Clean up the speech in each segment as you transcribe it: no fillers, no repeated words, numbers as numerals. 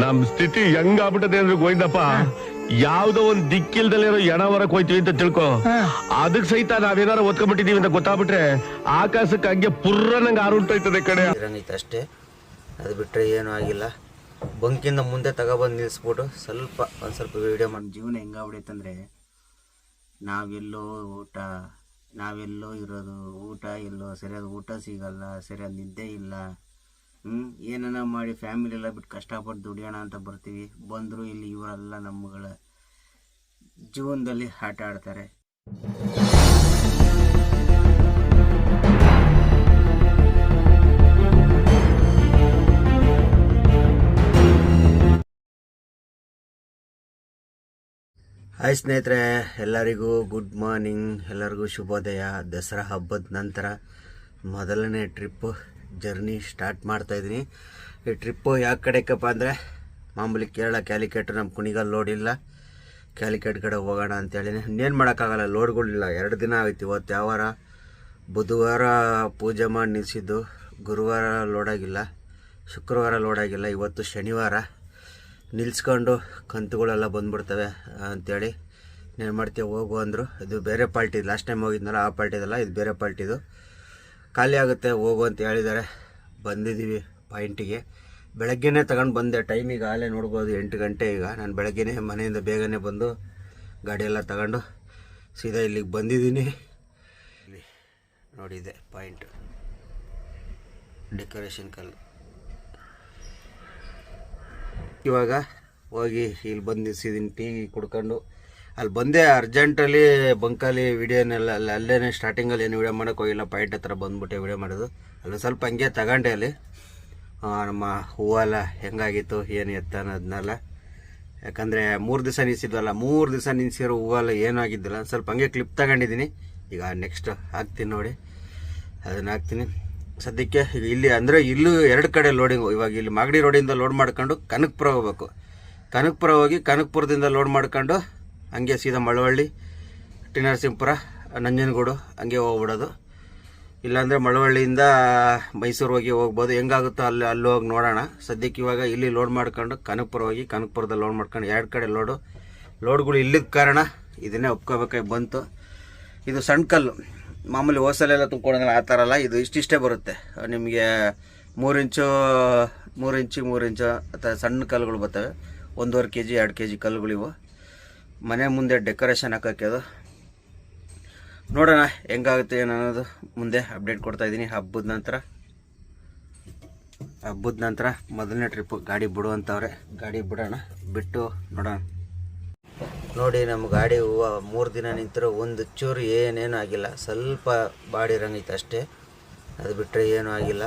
ನಮ್ ಸ್ಥಿತಿ ಹೆಂಗಾಗ್ಬಿಟ್ಟದೆ ಅಂದ್ರೆ ಗೋವಿಂದಪ್ಪ, ಯಾವ್ದೋ ಒಂದ್ ದಿಕ್ಕಿಲ್ದಲ್ಲಿರೋ ಎಣ ಹೊರಕ್ ಹೋಯ್ತೀವಿ ಅಂತ ತಿಳ್ಕೊ, ಅದಕ್ ಸಹಿತ ನಾವೇನಾರು ಒತ್ಕೊಂಡ್ಬಿಟ್ಟಿದೀವಿ ಅಂತ ಗೊತ್ತಾಗ್ಬಿಟ್ರೆ ಆಕಾಶಕ್ಕೆ ಹಂಗೆ ಪುರ್ರ ನಂಗೆ ಆರುಂಟೋಯ್ತದೆ ಕಡೆ ಅಷ್ಟೇ. ಅದು ಬಿಟ್ರೆ ಏನೂ ಆಗಿಲ್ಲ. ಬಂಕಿಂದ ಮುಂದೆ ತಗೊಬಂದು ನಿಲ್ಲಿಸ್ಬಿಟ್ಟು ಒಂದ್ ಸ್ವಲ್ಪ ವಿಡಿಯೋ ಮಾಡಿ. ಜೀವನ ಹೆಂಗಾಗ್ಬಿಡೈತಂದ್ರೆ, ನಾವೆಲ್ಲೋ ಇರೋದು, ಊಟ ಎಲ್ಲೋ ಸರಿಯಾದ ಊಟ ಸಿಗಲ್ಲ, ಸರಿಯಾದ ನಿದ್ದೆ ಇಲ್ಲ. ಏನನ್ನ ಮಾಡಿ ಫ್ಯಾಮಿಲಿ ಎಲ್ಲ ಬಿಟ್ಟು ಕಷ್ಟಪಟ್ಟು ದುಡಿಯೋಣ ಅಂತ ಬರ್ತೀವಿ. ಬಂದರೂ ಇಲ್ಲಿ ಇವರೆಲ್ಲ ನಮ್ಮಗಳ ಜೀವನದಲ್ಲಿ ಆಟ ಆಡ್ತಾರೆ. ಹಾಯ್ ಸ್ನೇಹಿತರೆ, ಎಲ್ಲರಿಗೂ ಗುಡ್ ಮಾರ್ನಿಂಗ್, ಎಲ್ಲರಿಗೂ ಶುಭೋದಯ. ದಸರಾ ಹಬ್ಬದ ನಂತರ ಮೊದಲನೇ ಟ್ರಿಪ್ಪು ಜರ್ನಿ ಸ್ಟಾರ್ಟ್ ಮಾಡ್ತಾಯಿದ್ದೀನಿ. ಈ ಟ್ರಿಪ್ಪು ಯಾವ ಕಡೆಗಪ್ಪ ಅಂದರೆ, ಮಾಮೂಲಿ ಕೇರಳ ಕ್ಯಾಲಿಕಟ್. ನಮ್ಮ ಕುಣಿಗಲ್ ಲೋಡ್ ಇಲ್ಲ, ಕ್ಯಾಲಿಕಟ್ ಕಡೆ ಹೋಗೋಣ ಅಂತೇಳಿ. ಇನ್ನೇನು ಮಾಡೋಕ್ಕಾಗಲ್ಲ, ಲೋಡ್ಗಳಿಲ್ಲ. 2 ದಿನ ಆಯ್ತು. ಇವತ್ತು ಯಾವ ವಾರ? ಬುಧವಾರ ಪೂಜೆ ಮಾಡಿ ನಿಲ್ಲಿಸಿದ್ದು, ಗುರುವಾರ ಲೋಡಾಗಿಲ್ಲ, ಶುಕ್ರವಾರ ಲೋಡಾಗಿಲ್ಲ, ಇವತ್ತು ಶನಿವಾರ. ನಿಲ್ಸ್ಕೊಂಡು ಕಂತುಗಳೆಲ್ಲ ಬಂದ್ಬಿಡ್ತವೆ ಅಂಥೇಳಿ ಏನು ಮಾಡ್ತೀವಿ, ಹೋಗು ಅಂದರು. ಇದು ಬೇರೆ ಪಾರ್ಟಿ, ಲಾಸ್ಟ್ ಟೈಮ್ ಹೋಗಿದ್ನಲ್ಲ ಆ ಪಾರ್ಟಿದಲ್ಲ, ಇದು ಬೇರೆ ಪಾರ್ಟಿದು. ಖಾಲಿ ಆಗುತ್ತೆ, ಹೋಗು ಅಂತ ಹೇಳಿದ್ದಾರೆ. ಬಂದಿದ್ದೀವಿ ಪಾಯಿಂಟಿಗೆ. ಬೆಳಗ್ಗೆನೇ ತಗೊಂಡು ಬಂದೆ. ಟೈಮಿಗೆ ಆಲೇ ನೋಡ್ಬೋದು 8 ಗಂಟೆ. ಈಗ ನಾನು ಬೆಳಗ್ಗೆನೇ ಮನೆಯಿಂದ ಬೇಗನೆ ಬಂದು ಗಾಡಿಯೆಲ್ಲ ತಗೊಂಡು ಸೀದಾ ಇಲ್ಲಿಗೆ ಬಂದಿದ್ದೀನಿ. ಇಲ್ಲಿ ನೋಡಿದೆ ಪಾಯಿಂಟ್, ಡೆಕೋರೇಷನ್ ಕಲ್ಲು. ಇವಾಗ ಹೋಗಿ ಇಲ್ಲಿ ಬಂದು ನಿಲ್ಸಿದ್ದೀನಿ, ಟೀ ಕುಡ್ಕೊಂಡು. ಅಲ್ಲಿ ಬಂದೆ ಅರ್ಜೆಂಟಲ್ಲಿ, ಬಂಕಲ್ಲಿ ವಿಡಿಯೋನೆಲ್ಲ ಅಲ್ಲೇ ಸ್ಟಾರ್ಟಿಂಗಲ್ಲಿ ಏನು ವಿಡಿಯೋ ಮಾಡೋಕ್ಕೆ ಹೋಗಿಲ್ಲ. ಪಾಯಿಂಟ್ ಹತ್ರ ಬಂದ್ಬಿಟ್ಟೆ ವಿಡಿಯೋ ಮಾಡೋದು. ಅಲ್ಲಿ ಸ್ವಲ್ಪ ಹಂಗೆ ತಗೊಂಡೆ. ಅಲ್ಲಿ ನಮ್ಮ ಹೂವೆಲ್ಲ ಹೆಂಗಾಗಿತ್ತು ಏನು ಎತ್ತ ಅನ್ನೋದನ್ನೆಲ್ಲ. ಯಾಕಂದರೆ 3 ದಿವಸ ನಿಲ್ಸಿದ್ವಲ್ಲ, 3 ದಿವಸ ನಿಲ್ಸಿರೋ ಹೂವೆಲ್ಲ ಏನೂ ಆಗಿದ್ದಿಲ್ಲ. ಸ್ವಲ್ಪ ಹಂಗೆ ಕ್ಲಿಪ್ ತಗೊಂಡಿದ್ದೀನಿ. ಈಗ ನೆಕ್ಸ್ಟ್ ಹಾಕ್ತೀನಿ ನೋಡಿ, ಅದನ್ನು ಹಾಕ್ತೀನಿ. ಸದ್ಯಕ್ಕೆ ಇಲ್ಲಿ ಅಂದರೆ ಇಲ್ಲೂ 2 ಕಡೆ ಲೋಡಿಂಗು. ಇವಾಗ ಇಲ್ಲಿ ಮಾಗಡಿ ರೋಡಿಂದ ಲೋಡ್ ಮಾಡ್ಕೊಂಡು ಕನಕಪುರ ಹೋಗ್ಬೇಕು. ಕನಕಪುರ ಹೋಗಿ ಕನಕಪುರದಿಂದ ಲೋಡ್ ಮಾಡ್ಕೊಂಡು ಹಂಗೆ ಸೀದಾ ಮಳವಳ್ಳಿ, ಟಿ ನರಸೀಪುರ, ನಂಜನಗೂಡು ಹಂಗೆ ಹೋಗ್ಬಿಡೋದು. ಇಲ್ಲಾಂದರೆ ಮಳವಳ್ಳಿಯಿಂದ ಮೈಸೂರು ಹೋಗ್ಬೋದು. ಹೆಂಗಾಗುತ್ತೋ ಅಲ್ಲಿ ಹೋಗಿ ನೋಡೋಣ. ಸದ್ಯಕ್ಕೆ ಇವಾಗ ಇಲ್ಲಿ ಲೋಡ್ ಮಾಡ್ಕೊಂಡು ಕನಕಪುರ ಹೋಗಿ ಕನಕಪುರದಲ್ಲಿ ಲೋಡ್ ಮಾಡ್ಕೊಂಡು 2 ಕಡೆ ಲೋಡ್ಗಳು ಇಲ್ಲಿದ್ದ ಕಾರಣ ಇದನ್ನೇ ಒಪ್ಕೋಬೇಕಾಗಿ ಬಂತು. ಇದು ಸಣ್ಣ ಕಲ್ಲು, ಮಾಮೂಲಿ ಹೋಸಲೆಲ್ಲ ತುಂಬ್ಕೊಂಡಂಗಲ್ಲ ಆ ಥರ ಅಲ್ಲ. ಇದು ಇಷ್ಟಿಷ್ಟೇ ಬರುತ್ತೆ ನಿಮಗೆ. 3 ಇಂಚು ಅಥವಾ ಸಣ್ಣ ಕಲ್ಲುಗಳು ಬರ್ತವೆ. 1.5 kg 2 kg ಕಲ್ಲುಗಳಿವು. ಮನೆ ಮುಂದೆ ಡೆಕೋರೇಷನ್ ಹಾಕೋಕ್ಕೆ ಅದು. ನೋಡೋಣ ಹೆಂಗಾಗುತ್ತೆ ಏನು ಅನ್ನೋದು ಮುಂದೆ ಅಪ್ಡೇಟ್ ಕೊಡ್ತಾಯಿದ್ದೀನಿ. ಹಬ್ಬದ ನಂತರ ಮೊದಲನೇ ಟ್ರಿಪ್ಪು ಗಾಡಿ ಬಿಡುವಂಥವ್ರೆ. ಗಾಡಿ ಬಿಡೋಣ, ಬಿಟ್ಟು ನೋಡೋಣ. ನೋಡಿ ನಮ್ಮ ಗಾಡಿ ಹೂವು 3 ದಿನ ನಿಂತರೂ ಒಂದು ಚೂರು ಏನೇನು ಆಗಿಲ್ಲ. ಸ್ವಲ್ಪ ಬಾಡಿರಂಗೈತೆ ಅಷ್ಟೇ, ಅದು ಬಿಟ್ಟರೆ ಏನೂ ಆಗಿಲ್ಲ.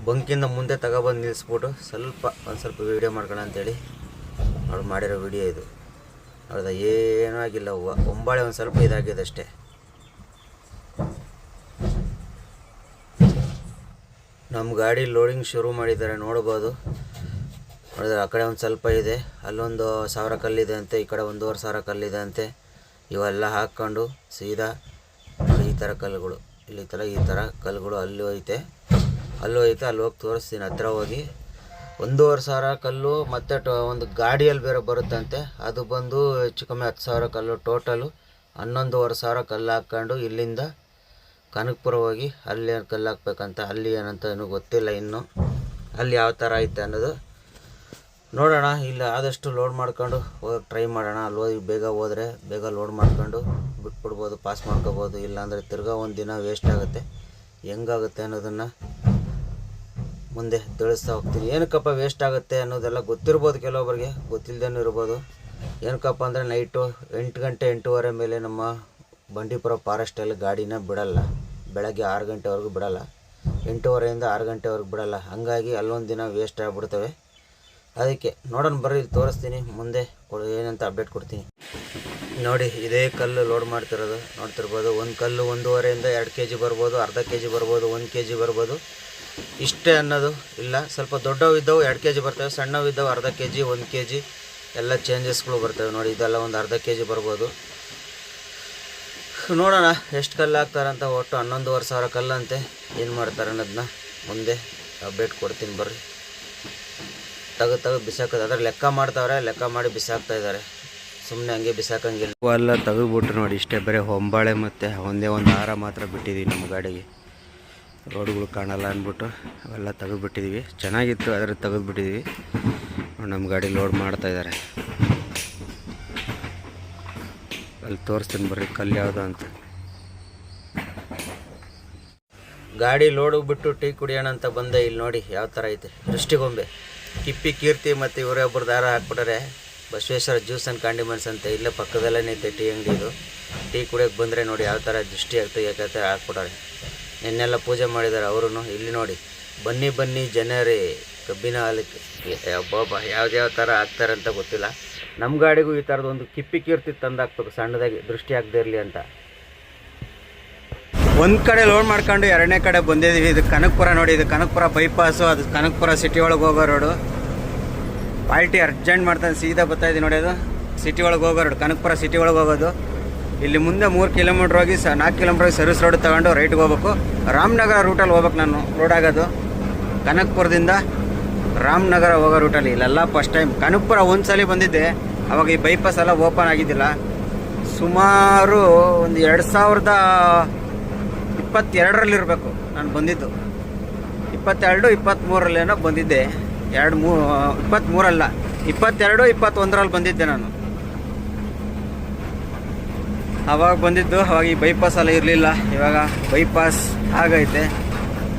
ಬಂಕಿಂದ ಮುಂದೆ ತಗೊಬಂದು ನಿಲ್ಲಿಸ್ಬಿಟ್ಟು ಒಂದು ಸ್ವಲ್ಪ ವೀಡಿಯೋ ಮಾಡ್ಕೊಳ್ಳೋ ಅಂತೇಳಿ ಅವ್ರು ಮಾಡಿರೋ ವಿಡಿಯೋ ಇದು. ನೋಡ್ದ, ಏನೂ ಆಗಿಲ್ಲ. ಹೂವು ಒಂಬಾಳೆ ಒಂದು ಸ್ವಲ್ಪ ಇದಾಗಿದೆ ಅಷ್ಟೇ. ನಮ್ಮ ಗಾಡಿ ಲೋಡಿಂಗ್ ಶುರು ಮಾಡಿದ್ದಾರೆ, ನೋಡ್ಬೋದು. ನೋಡಿದ್ರೆ ಆ ಕಡೆ ಒಂದು ಸ್ವಲ್ಪ ಇದೆ, ಅಲ್ಲೊಂದು 1000 ಕಲ್ಲಿದೆ ಅಂತೆ, ಈ ಕಡೆ 1500 ಕಲ್ಲಿದೆ ಅಂತೆ. ಇವೆಲ್ಲ ಹಾಕ್ಕೊಂಡು ಸೀದಾ ಈ ಥರ ಕಲ್ಲುಗಳು, ಈ ಥರ ಕಲ್ಲುಗಳು ಅಲ್ಲಿ ಹೋಯ್ತೆ. ಅಲ್ಲಿ ಹೋಗಿ ತೋರಿಸ್ತೀನಿ. ಹತ್ರ ಹೋಗಿ 1500 ಕಲ್ಲು ಮತ್ತು ಒಂದು ಗಾಡಿಯಲ್ಲಿ ಬೇರೆ ಬರುತ್ತಂತೆ. ಅದು ಬಂದು ಹೆಚ್ಚು ಕಮ್ಮಿ 10,000 ಕಲ್ಲು. ಟೋಟಲು 11,500 ಕಲ್ಲು ಹಾಕ್ಕೊಂಡು ಇಲ್ಲಿಂದ ಕನಕಪುರ ಹೋಗಿ ಅಲ್ಲಿ ಕಲ್ಲು ಹಾಕ್ಬೇಕಂತ. ಅಲ್ಲಿ ಏನಂತ ಏನೂ ಗೊತ್ತಿಲ್ಲ ಇನ್ನು, ಅಲ್ಲಿ ಯಾವ ಥರ ಐತೆ ಅನ್ನೋದು ನೋಡೋಣ. ಇಲ್ಲ ಆದಷ್ಟು ಲೋಡ್ ಮಾಡ್ಕೊಂಡು ಹೋಗಕ್ಕೆ ಟ್ರೈ ಮಾಡೋಣ. ಅಲ್ಲಿ ಹೋಗಿ ಬೇಗ ಲೋಡ್ ಮಾಡ್ಕೊಂಡು ಬಿಟ್ಬಿಡ್ಬೋದು, ಪಾಸ್ ಮಾಡ್ಕೋಬೋದು. ಇಲ್ಲಾಂದರೆ ತಿರ್ಗಾ ಒಂದು ದಿನ ವೇಸ್ಟ್ ಆಗುತ್ತೆ. ಹೆಂಗಾಗುತ್ತೆ ಅನ್ನೋದನ್ನು ಮುಂದೆ ತಿಳಿಸ್ತಾ ಹೋಗ್ತೀನಿ. ಏನಕ್ಕಪ್ಪ ವೇಸ್ಟ್ ಆಗುತ್ತೆ ಅನ್ನೋದೆಲ್ಲ ಗೊತ್ತಿರ್ಬೋದು, ಕೆಲವೊಬ್ಬರಿಗೆ ಗೊತ್ತಿಲ್ಲದೇನೂ ಇರ್ಬೋದು. ಏನಕ್ಕಪ್ಪ ಅಂದರೆ ನೈಟು 8 ಗಂಟೆ 8:30 ಮೇಲೆ ನಮ್ಮ ಬಂಡೀಪುರ ಫಾರೆಸ್ಟಲ್ಲಿ ಗಾಡಿನ ಬಿಡಲ್ಲ. ಬೆಳಗ್ಗೆ 6 ಗಂಟೆವರೆಗೂ ಬಿಡಲ್ಲ, 8:30 6 ಗಂಟೆವರೆಗೂ ಬಿಡಲ್ಲ. ಹಾಗಾಗಿ ಅಲ್ಲೊಂದು ದಿನ ವೇಸ್ಟ್ ಆಗಿಬಿಡ್ತವೆ. ಅದಕ್ಕೆ ನೋಡೋಣ ಬರ್ರಿ, ಇಲ್ಲಿ ತೋರಿಸ್ತೀನಿ. ಮುಂದೆ ಏನಂತ ಅಪ್ಡೇಟ್ ಕೊಡ್ತೀನಿ. ನೋಡಿ, ಇದೇ ಕಲ್ಲು ಲೋಡ್ ಮಾಡ್ತಿರೋದು ನೋಡ್ತಿರ್ಬೋದು. ಒಂದು ಕಲ್ಲು 1.5 2 kg ಬರ್ಬೋದು, ಅರ್ಧ kg ಬರ್ಬೋದು, 1 kg ಬರ್ಬೋದು. ಇಷ್ಟೇ ಅನ್ನೋದು ಇಲ್ಲ. ಸ್ವಲ್ಪ ದೊಡ್ಡವು ಇದ್ದವು 2 kg ಬರ್ತವೆ, ಸಣ್ಣವು ಇದ್ದವು ಅರ್ಧ kg 1 kg ಎಲ್ಲ ಚೇಂಜಸ್ಗಳು ಬರ್ತವೆ. ನೋಡಿ, ಇದೆಲ್ಲ ಒಂದು ಅರ್ಧ kg ಬರ್ಬೋದು. ನೋಡೋಣ ಎಷ್ಟು ಕಲ್ಲು ಹಾಕ್ತಾರಂತ. ಒಟ್ಟು 11,500 ಕಲ್ಲಂತೆ. ಏನು ಮಾಡ್ತಾರೆ ಅನ್ನೋದನ್ನ ಮುಂದೆ ಅಪ್ಡೇಟ್ ಕೊಡ್ತೀನಿ ಬರ್ರಿ. ತೆಗೆದು ಬಿಸಾಕೋದು. ಅದ್ರ ಲೆಕ್ಕ ಮಾಡ್ತಾವ್ರೆ, ಲೆಕ್ಕ ಮಾಡಿ ಬಿಸಾಕ್ತಾ ಇದ್ದಾರೆ. ಸುಮ್ಮನೆ ಹಂಗೆ ಬಿಸಾಕಂಗಿಲ್ಲ. ಎಲ್ಲ ತೆಗೆದುಬಿಟ್ರು ನೋಡಿ. ಇಷ್ಟೇ ಬರೀ ಹೊಂಬಾಳೆ ಮತ್ತು ಒಂದೇ ಒಂದು ಹಾರ ಮಾತ್ರ ಬಿಟ್ಟಿದ್ದೀವಿ ನಮ್ಮ ಗಾಡಿಗೆ. ರೋಡ್ಗಳು ಕಾಣಲ್ಲ ಅಂದ್ಬಿಟ್ಟು ಅವೆಲ್ಲ ತೆಗೆದುಬಿಟ್ಟಿದ್ದೀವಿ. ಚೆನ್ನಾಗಿತ್ತು, ಅದರ ತೆಗೆದುಬಿಟ್ಟಿದ್ದೀವಿ. ನಮ್ಮ ಗಾಡಿ ಲೋಡ್ ಮಾಡ್ತಾಯಿದ್ದಾರೆ. ಅಲ್ಲಿ ತೋರಿಸ್ತೀನಿ ಬರ್ರಿ ಕಲ್ಲು ಯಾವುದು ಅಂತ. ಗಾಡಿ ಲೋಡು ಬಿಟ್ಟು ಟೀ ಕುಡಿಯೋಣ ಅಂತ ಬಂದೆ. ಇಲ್ಲಿ ನೋಡಿ ಯಾವ ಥರ ಐತೆ ದೃಷ್ಟಿಗೊಂಬೆ. ಕಿಪ್ಪಿ ಕೀರ್ತಿ ಮತ್ತು ಇವರೊಬ್ಬರು ದಾರ ಹಾಕ್ಬಿಟ್ಟಾರೆ. ಬಸವೇಶ್ವರ ಜ್ಯೂಸ್ ಆ್ಯಂಡ್ ಕಾಂಡಿಮೆಂಟ್ಸ್ ಅಂತ ಇಲ್ಲೇ ಪಕ್ಕದಲ್ಲೇ ಐತೆ ಟೀ ಅಂಗಡಿದು. ಟೀ ಕುಡಿಯೋಕ್ಕೆ ಬಂದರೆ ನೋಡಿ ಯಾವ ಥರ ದೃಷ್ಟಿ ಆಗ್ತದೆ ಯಾಕಂತ ಹಾಕ್ಬಿಟ್ಟಾರೆ. ನಿನ್ನೆಲ್ಲ ಪೂಜೆ ಮಾಡಿದ್ದಾರೆ ಅವರು. ಇಲ್ಲಿ ನೋಡಿ ಬನ್ನಿ ಬನ್ನಿ ಜನರೇ ಕಬ್ಬಿನ ಹಾಲಕ್ಕೆ. ಬಾಬಾ ಯಾವ್ದ್ಯಾವ ಥರ ಹಾಕ್ತಾರೆ ಅಂತ ಗೊತ್ತಿಲ್ಲ. ನಮ್ಮ ಗಾಡಿಗೂ ಈ ಥರದ್ದು ಒಂದು ಕಿಪ್ಪಿ ಕೀರ್ತಿ ತಂದು ಹಾಕ್ಬೇಕು ಸಣ್ಣದಾಗಿ, ದೃಷ್ಟಿ ಆಗದೆ ಇರಲಿ ಅಂತ. ಒಂದು ಕಡೆ ಲೋಡ್ ಮಾಡ್ಕೊಂಡು ಎರಡನೇ ಕಡೆ ಬಂದಿದ್ದೀವಿ. ಇದು ಕನಕಪುರ ನೋಡಿ. ಇದು ಕನಕಪುರ ಬೈಪಾಸು. ಅದು ಕನಕಪುರ ಸಿಟಿ ಒಳಗೆ ಹೋಗೋ ರೋಡು. ಪಾಲ್ಟಿ ಅರ್ಜೆಂಟ್ ಮಾಡ್ತಾನೆ ಸೀದಾ ಬರ್ತಾಯಿದ್ದೀವಿ ನೋಡಿ. ಅದು ಸಿಟಿ ಒಳಗೆ ಹೋಗೋ ರೋಡು, ಕನಕಪುರ ಸಿಟಿ ಒಳಗೆ ಹೋಗೋದು. ಇಲ್ಲಿ ಮುಂದೆ 3 ಕಿಲೋಮೀಟ್ರ್ ಹೋಗಿ 4 ಕಿಲೋಮೀಟ್ರ್ ಹೋಗಿ ಸರ್ವಿಸ್ ರೋಡ್ ತೊಗೊಂಡು ರೈಟ್ಗೆ ಹೋಗ್ಬೇಕು. ರಾಮನಗರ ರೂಟಲ್ಲಿ ಹೋಗ್ಬೇಕು ನಾನು. ರೋಡ್ ಆಗೋದು ಕನಕಪುರದಿಂದ ರಾಮನಗರ ಹೋಗೋ ರೂಟಲ್ಲಿ. ಇಲ್ಲೆಲ್ಲ ಫಸ್ಟ್ ಟೈಮ್. ಕನಕಪುರ ಒಂದು ಸಲ ಬಂದಿದ್ದೆ, ಅವಾಗ ಈ ಬೈಪಾಸ್ ಎಲ್ಲ ಓಪನ್ ಆಗಿದ್ದಿಲ್ಲ. ಸುಮಾರು ಒಂದು 2022ರಲ್ಲಿ ಇರಬೇಕು ನಾನು ಬಂದಿದ್ದು. 22, 23ರಲ್ಲೇನೋ ಬಂದಿದ್ದೆ. 23ಅಲ್ಲ, 22, 21ರಲ್ಲಿ ಬಂದಿದ್ದೆ ನಾನು. ಅವಾಗ ಬಂದಿದ್ದು. ಅವಾಗ ಈ ಬೈಪಾಸ್ ಎಲ್ಲ ಇರಲಿಲ್ಲ. ಇವಾಗ ಬೈಪಾಸ್ ಆಗೈತೆ.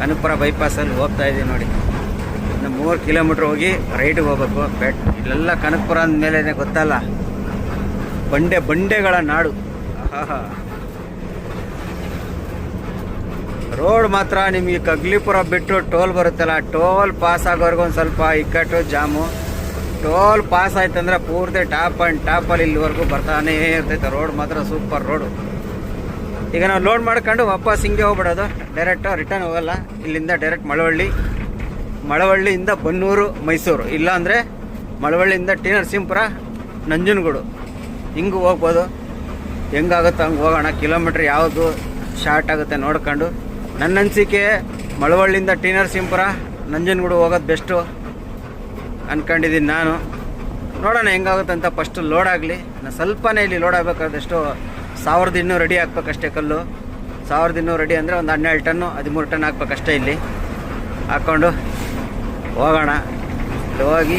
ಕನಕಪುರ ಬೈಪಾಸಲ್ಲಿ ಹೋಗ್ತಾ ಇದ್ದೀವಿ ನೋಡಿ. ಇನ್ನು 3 ಕಿಲೋಮೀಟ್ರ್ ಹೋಗಿ ರೈಟಿಗೆ ಹೋಗ್ಬೇಕು. ಇಲ್ಲೆಲ್ಲ ಕನಕಪುರ ಅಂದಮೇಲೆ ಗೊತ್ತಲ್ಲ, ಬಂಡೆಗಳ ನಾಡು. ಆಹಾ, ರೋಡ್ ಮಾತ್ರ ನಿಮಗೆ ಕಗ್ಲಿಪುರ ಬಿಟ್ಟು ಟೋಲ್ ಬರುತ್ತಲ್ಲ, ಟೋಲ್ ಪಾಸ್ ಆಗೋವರೆಗೂ ಒಂದು ಸ್ವಲ್ಪ ಇಕ್ಕಟ್ಟು ಜಾಮು. ಟೋಲ್ ಪಾಸ್ ಆಯ್ತಂದ್ರೆ ಪೂರ್ತಿ ಟಾಪಲ್ಲಿ ಇಲ್ಲಿವರೆಗೂ ಬರ್ತಾನೇ ಇರ್ತೈತೆ. ರೋಡ್ ಮಾತ್ರ ಸೂಪರ್ ರೋಡು. ಈಗ ನಾವು ಲೋಡ್ ಮಾಡ್ಕೊಂಡು ವಾಪಸ್ ಹಿಂಗೆ ಹೋಗ್ಬಿಡೋದು. ಡೈರೆಕ್ಟ್ ರಿಟರ್ನ್ ಹೋಗಲ್ಲ. ಇಲ್ಲಿಂದ ಡೈರೆಕ್ಟ್ ಮಳವಳ್ಳಿಯಿಂದ ಬನ್ನೂರು, ಮೈಸೂರು. ಇಲ್ಲಾಂದರೆ ಮಳವಳ್ಳಿಯಿಂದ ಟಿ ನರಸೀಪುರ, ನಂಜನಗೂಡು ಹಿಂಗೆ ಹೋಗ್ಬೋದು. ಹೆಂಗಾಗುತ್ತೋ ಹಂಗೆ ಹೋಗೋಣ. ಕಿಲೋಮೀಟ್ರ್ ಯಾವುದು ಶಾರ್ಟ್ ಆಗುತ್ತೆ ನೋಡ್ಕೊಂಡು. ನನ್ನ ಅನಿಸಿಕೆ ಮಳವಳ್ಳಿಯಿಂದ ಟಿ ನರಸೀಪುರ, ನಂಜನಗೂಡು ಹೋಗೋದು ಬೆಸ್ಟು ಅಂದ್ಕೊಂಡಿದ್ದೀನಿ ನಾನು. ನೋಡೋಣ ಹೆಂಗಾಗುತ್ತಂತ. ಫಸ್ಟು ಲೋಡ್ ಆಗಲಿ. ನಾನು ಸ್ವಲ್ಪನೇ ಇಲ್ಲಿ ಲೋಡ್ ಆಗಬೇಕಾದಷ್ಟು 1200 ರೆಡಿ ಹಾಕ್ಬೇಕಷ್ಟೇ ಕಲ್ಲು. 1200 ರೆಡಿ ಅಂದರೆ ಒಂದು 12 ಟನ್ನು 13 ಟನ್ ಹಾಕ್ಬೇಕಷ್ಟೇ. ಇಲ್ಲಿ ಹಾಕ್ಕೊಂಡು ಹೋಗೋಣ. ಇಲ್ಲಿ ಹೋಗಿ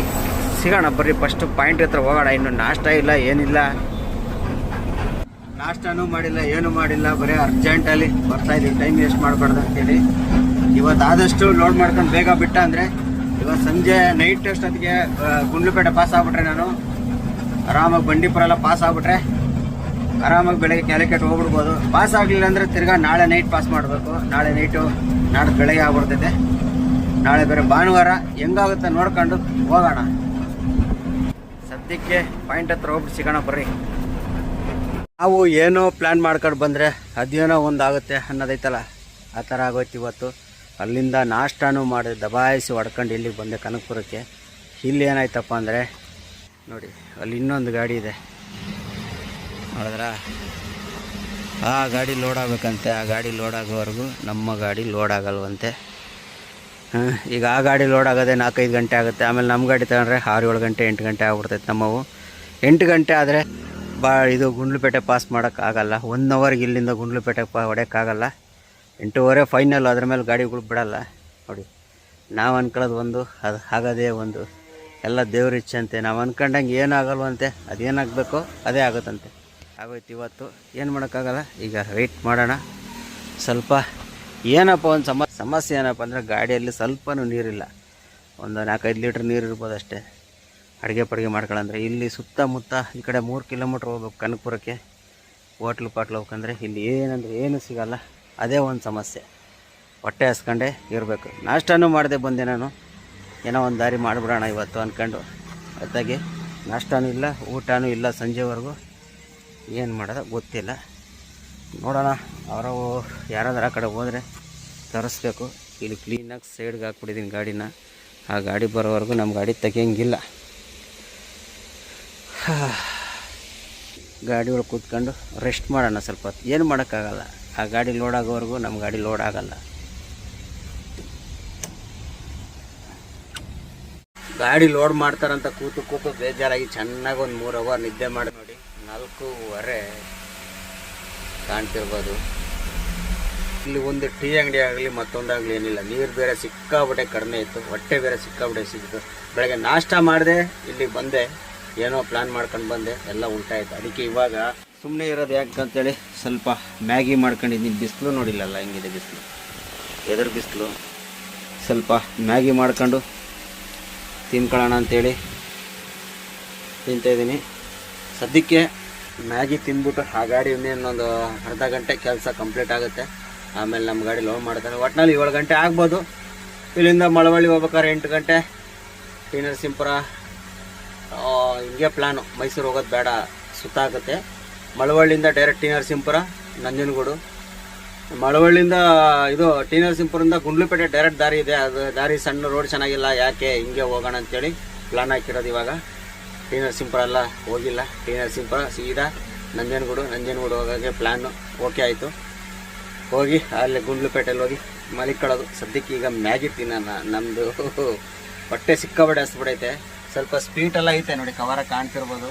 ಸಿಗೋಣ ಬರ್ರಿ. ಫಸ್ಟು ಪಾಯಿಂಟ್ ಹತ್ರ ಹೋಗೋಣ. ಇನ್ನು ನಾಷ್ಟ ಇಲ್ಲ, ಏನಿಲ್ಲ, ನಾಷ್ಟನೂ ಮಾಡಿಲ್ಲ, ಏನೂ ಮಾಡಿಲ್ಲ. ಬರೀ ಅರ್ಜೆಂಟಲ್ಲಿ ಬರ್ತಾಯಿದ್ದೀವಿ. ಟೈಮ್ ವೇಸ್ಟ್ ಮಾಡಬಾರ್ದು ಅಂತೇಳಿ ಇವತ್ತು ಆದಷ್ಟು ಲೋಡ್ ಮಾಡ್ಕೊಂಡು ಬೇಗ ಬಿಟ್ಟ ಅಂದರೆ ಇವತ್ತು ಸಂಜೆ ನೈಟ್ ಅಷ್ಟೊತ್ತಿಗೆ ಗುಂಡ್ಲುಪೇಟೆ ಪಾಸ್ ಆಗ್ಬಿಟ್ರೆ ನಾನು ಆರಾಮಾಗಿ ಬಂಡೀಪುರ ಎಲ್ಲ ಪಾಸ್ ಆಗ್ಬಿಟ್ರೆ ಆರಾಮಾಗಿ ಬೆಳಗ್ಗೆ ಕ್ಯಾಲಿಕೇಟ್ ಹೋಗ್ಬಿಡ್ಬೋದು. ಪಾಸ್ ಆಗಲಿಲ್ಲ ಅಂದರೆ ತಿರ್ಗಾ ನಾಳೆ ನೈಟ್ ಪಾಸ್ ಮಾಡಬೇಕು. ನಾಳೆ ನೈಟು ನಾಳೆ ಬೆಳಗ್ಗೆ ಆಗ್ಬಿಡ್ತೈತೆ. ನಾಳೆ ಬೇರೆ ಭಾನುವಾರ. ಹೆಂಗಾಗುತ್ತೆ ನೋಡ್ಕೊಂಡು ಹೋಗೋಣ. ಸದ್ಯಕ್ಕೆ ಪಾಯಿಂಟ್ ಹತ್ರ ಹೋಗ್ಬಿಟ್ಟು ಸಿಗೋಣ ಬರ್ರಿ. ನಾವು ಏನೋ ಪ್ಲ್ಯಾನ್ ಮಾಡ್ಕೊಂಡು ಬಂದರೆ ಅದೇನೋ ಒಂದು ಆಗುತ್ತೆ ಅನ್ನೋದೈತಲ್ಲ, ಆ ಥರ ಆಗೋಯ್ತು ಇವತ್ತು. ಅಲ್ಲಿಂದ ನಾಷ್ಟಾನು ಮಾಡಿ ದಬಾಯಿಸಿ ಹೊಡ್ಕೊಂಡು ಇಲ್ಲಿಗೆ ಬಂದೆ ಕನಕಪುರಕ್ಕೆ. ಇಲ್ಲಿ ಏನಾಯ್ತಪ್ಪ ಅಂದರೆ ನೋಡಿ, ಅಲ್ಲಿ ಇನ್ನೊಂದು ಗಾಡಿ ಇದೆ ನೋಡಿದ್ರಾ. ಆ ಗಾಡಿ ಲೋಡ್ ಆಗಬೇಕಂತೆ. ಆ ಗಾಡಿ ಲೋಡ್ ಆಗೋವರೆಗೂ ನಮ್ಮ ಗಾಡಿ ಲೋಡ್ ಆಗಲ್ವಂತೆ. ಈಗ ಆ ಗಾಡಿ ಲೋಡ್ ಆಗೋದೇ 4-5 ಗಂಟೆ ಆಗುತ್ತೆ. ಆಮೇಲೆ ನಮ್ಮ ಗಾಡಿ ತಗೊಂಡ್ರೆ 6-7 ಗಂಟೆ 8 ಗಂಟೆ ಆಗ್ಬಿಡ್ತೈತೆ. ನಮ್ಮವು 8 ಗಂಟೆ ಆದರೆ ಇದು ಗುಂಡ್ಲುಪೇಟೆ ಪಾಸ್ ಮಾಡೋಕ್ಕಾಗಲ್ಲ. 1 ಅವರ್ಗೆ ಇಲ್ಲಿಂದ ಗುಂಡ್ಲುಪೇಟೆ ಹೊಡೆಯೋಕ್ಕಾಗಲ್ಲ. 8:30 ಫೈನಲ್. ಅದ್ರ ಮೇಲೆ ಗಾಡಿಗಳು ಬಿಡಲ್ಲ ನೋಡಿ. ನಾವು ಅಂದ್ಕೊಳ್ಳೋದು ಒಂದು, ಅದು ಆಗೋದೇ ಒಂದು. ಎಲ್ಲ ದೇವ್ರ ಇಚ್ಛೆ ಅಂತೆ. ನಾವು ಅಂದ್ಕೊಂಡಂಗೆ ಏನಾಗಲ್ವಂತೆ. ಅದೇನಾಗಬೇಕೋ ಅದೇ ಆಗುತ್ತಂತೆ. ಆಗೋಯ್ತು ಇವತ್ತು. ಏನು ಮಾಡೋಕ್ಕಾಗಲ್ಲ. ಈಗ ವೆಯ್ಟ್ ಮಾಡೋಣ ಸ್ವಲ್ಪ. ಏನಪ್ಪ ಒಂದು ಸಮಸ್ಯೆ ಏನಪ್ಪ ಅಂದರೆ ಗಾಡಿಯಲ್ಲಿ ಸ್ವಲ್ಪನೂ ನೀರಿಲ್ಲ. ಒಂದು 4-5 ಲೀಟ್ರ್ ನೀರು ಇರ್ಬೋದು ಅಷ್ಟೇ. ಅಡುಗೆ ಮಾಡ್ಕೊಳ್ಳಂದ್ರೆ ಇಲ್ಲಿ ಸುತ್ತಮುತ್ತ ಈ ಕಡೆ 3 ಕಿಲೋಮೀಟ್ರ್ ಹೋಗ್ಬೇಕು ಕನಕಪುರಕ್ಕೆ. ಹೋಟ್ಲು ಹೋಗ್ಬೇಕಂದ್ರೆ ಇಲ್ಲಿ ಏನು ಸಿಗಲ್ಲ. ಅದೇ ಒಂದು ಸಮಸ್ಯೆ. ಹೊಟ್ಟೆ ಹಸ್ಕೊಂಡೇ ಇರಬೇಕು. ನಾಷ್ಟನೂ ಮಾಡದೆ ಬಂದೆ ನಾನು. ಏನೋ ಒಂದು ದಾರಿ ಮಾಡಿಬಿಡೋಣ ಇವತ್ತು ಅಂದ್ಕೊಂಡು. ಅದಕ್ಕೆ ನಾಷ್ಟನೂ ಇಲ್ಲ, ಊಟನೂ ಇಲ್ಲ ಸಂಜೆವರೆಗೂ. ಏನು ಮಾಡೋದು ಗೊತ್ತಿಲ್ಲ. ನೋಡೋಣ. ಅವರು ಯಾರಾದ್ರೂ ಆ ಕಡೆ ಹೋದರೆ ತರಿಸ್ಬೇಕು. ಇಲ್ಲಿ ಕ್ಲೀನಾಗಿ ಸೈಡ್ಗೆ ಹಾಕ್ಬಿಟ್ಟಿದ್ದೀನಿ ಗಾಡಿನ. ಆ ಗಾಡಿ ಬರೋವರೆಗೂ ನಮ್ಮ ಗಾಡಿ ತೆಗಿಯಂಗಿಲ್ಲ. ಗಾಡಿ ಒಳಗೆ ಕೂತ್ಕೊಂಡು ರೆಸ್ಟ್ ಮಾಡೋಣ ಸ್ವಲ್ಪ ಹೊತ್ತು. ಏನು ಮಾಡೋಕ್ಕಾಗಲ್ಲ. ಆ ಗಾಡಿ ಲೋಡ್ ಆಗೋವರೆಗೂ ನಮ್ಮ ಗಾಡಿ ಲೋಡ್ ಆಗಲ್ಲ. ಗಾಡಿ ಲೋಡ್ ಮಾಡ್ತಾರಂತ ಕೂತು ಕೂತು ಬೇಜಾರಾಗಿ ಚೆನ್ನಾಗಿ ಒಂದು 3 ಅವರ್ ನಿದ್ದೆ ಮಾಡಿ ನೋಡಿ 4:15 ಕಾಣ್ತಿರ್ಬೋದು. ಇಲ್ಲಿ ಒಂದು ಟೀ ಅಂಗಡಿ ಆಗಲಿ ಮತ್ತೊಂದಾಗಲಿ ಏನಿಲ್ಲ. ನೀರು ಬೇರೆ ಸಿಕ್ಕಾಬಿಟ್ಟೆ ಕಡಿಮೆ ಇತ್ತು, ಹೊಟ್ಟೆ ಬೇರೆ ಸಿಕ್ಕಾಬಿಟ್ಟೆ ಸಿಕ್ಕಿತ್ತು. ಬೆಳಗ್ಗೆ ನಾಷ್ಟ ಮಾಡಿದೆ, ಇಲ್ಲಿಗೆ ಬಂದೆ, ಏನೋ ಪ್ಲ್ಯಾನ್ ಮಾಡ್ಕೊಂಡು ಬಂದೆ, ಎಲ್ಲ ಉಲ್ಟಾಯಿತು. ಅದಕ್ಕೆ ಇವಾಗ ಸುಮ್ಮನೆ ಇರೋದು ಯಾಕಂತೇಳಿ ಸ್ವಲ್ಪ ಮ್ಯಾಗಿ ಮಾಡ್ಕೊಂಡಿದ್ದೀನಿ. ಬಿಸಿಲು ನೋಡಿಲ್ಲಲ್ಲ ಹೆಂಗಿದೆ ಬಿಸಿಲು, ಎದುರು ಬಿಸಿಲು. ಸ್ವಲ್ಪ ಮ್ಯಾಗಿ ಮಾಡ್ಕೊಂಡು ತಿನ್ಕೊಳ್ಳೋಣ ಅಂಥೇಳಿ ತಿಂತಾಯಿದ್ದೀನಿ. ಸದ್ಯಕ್ಕೆ ಮ್ಯಾಗಿ ತಿಂದ್ಬಿಟ್ಟು ಆ ಗಾಡಿ ಇನ್ನೊಂದು ಅರ್ಧ ಗಂಟೆ ಕೆಲಸ ಕಂಪ್ಲೀಟ್ ಆಗುತ್ತೆ. ಆಮೇಲೆ ನಮ್ಮ ಗಾಡಿ ಲೋಡ್ ಮಾಡ್ತಾರೆ. ಒಟ್ಟಿನಲ್ಲಿ 7 ಗಂಟೆ ಆಗ್ಬೋದು. ಇಲ್ಲಿಂದ ಮಳವಳ್ಳಿ ಹೋಗ್ಬೇಕಾದ್ರೆ 8 ಗಂಟೆ, ಟಿ ನರಸೀಪುರ ಹಿಂಗೆ ಪ್ಲ್ಯಾನು. ಮೈಸೂರು ಹೋಗೋದು ಬೇಡ, ಸುತ್ತಾಗುತ್ತೆ. ಮಳವಳ್ಳಿಯಿಂದ ಡೈರೆಕ್ಟ್ ಟಿ ನರಸೀಪುರ, ನಂಜನಗೂಡು. ಮಳವಳ್ಳಿಯಿಂದ ಇದು ಟಿ ನರಸೀಪುರದಿಂದ ಗುಂಡ್ಲುಪೇಟೆ ಡೈರೆಕ್ಟ್ ದಾರಿ ಇದೆ. ಅದು ದಾರಿ ಸಣ್ಣ ರೋಡ್ ಚೆನ್ನಾಗಿಲ್ಲ, ಯಾಕೆ ಹಿಂಗೆ ಹೋಗೋಣ ಅಂತೇಳಿ ಪ್ಲ್ಯಾನ್ ಹಾಕಿರೋದು. ಇವಾಗ ಟಿ ನರಸೀಪುರ ಎಲ್ಲ ಹೋಗಿಲ್ಲ, ಟಿ ನರಸೀಪುರ ಸೀದಾ ನಂಜನಗೂಡು ಹೋಗೋಕ್ಕೆ ಪ್ಲ್ಯಾನು ಓಕೆ ಆಯಿತು. ಹೋಗಿ ಅಲ್ಲಿ ಗುಂಡ್ಲುಪೇಟೆಯಲ್ಲಿ ಹೋಗಿ ಮಲಿಕೊಳ್ಳೋದು. ಸದ್ಯಕ್ಕೆ ಈಗ ಮ್ಯಾಗಿ ತಿನ್ನೋಣ. ನಮ್ಮದು ಹೊಟ್ಟೆ ಸಿಕ್ಕಾಬಡೆ ಹಸ್ಬಿಡೈತೆ. ಸ್ವಲ್ಪ ಸ್ವೀಟೆಲ್ಲ ಐತೆ ನೋಡಿ, ಕವರ ಕಾಣ್ತಿರ್ಬೋದು.